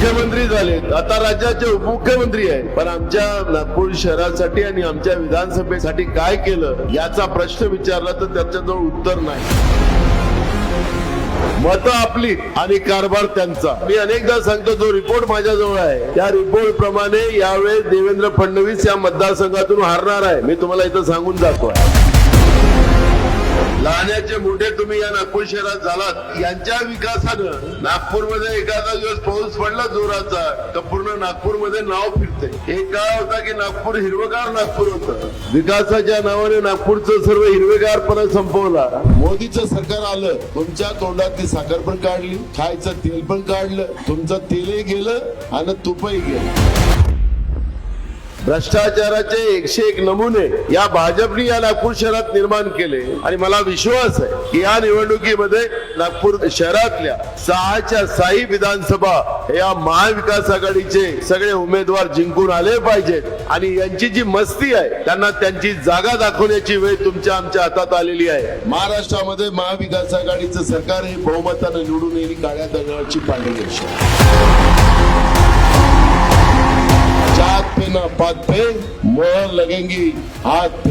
मुख्यमंत्री झाले, आता राज्याचे उपमुख्यमंत्री आहे, पण आमच्या नागपूर शहरासाठी आणि आमच्या विधानसभेसाठी काय केलं याचा प्रश्न विचारला तर त्याच्याजवळ उत्तर नाही. मतं आपली आणि कारभार त्यांचा. मी अनेकदा सांगतो, जो रिपोर्ट माझ्याजवळ आहे त्या रिपोर्ट प्रमाणे यावेळेस देवेंद्र फडणवीस या मतदारसंघातून हारणार आहे. मी तुम्हाला इथं सांगून जातो. लहानाचे मोठे तुम्ही या नागपूर शहरात झालात. यांच्या विकासानं नागपूरमध्ये एखादा दिवस पाऊस पडला जोराचा तर पूर्ण नागपूरमध्ये नाव फिरते. एक काळ होता की नागपूर हिरवगार नागपूर होतं. विकासाच्या नावाने नागपूरचं सर्व हिरवेगारपणा संपवला. मोदीचं सरकार आलं, तुमच्या तोंडातली साखर पण काढली, खायचं तेल पण काढलं, तुमचं तेलही गेलं आणि तुपही गेलं. भ्रष्टाचाराचे 101 नमुने या भाजपने या नागपूर शहरात निर्माण केले आणि मला विश्वास आहे की या निवडणुकीमध्ये नागपूर शहरातल्या 6च्या 6 विधानसभा या महाविकास आघाडीचे सगळे उमेदवार जिंकून आले पाहिजेत आणि यांची जी मस्ती आहे त्यांना त्यांची जागा दाखवण्याची वेळ तुमच्या आमच्या हातात आलेली आहे. महाराष्ट्रामध्ये महाविकास आघाडीचं सरकार हे बहुमतानं निवडून येईल. काळ्या दगडाची पांढरी रेषा. जात पे ना पात पे, मोहर लगेंगी हाथ पे.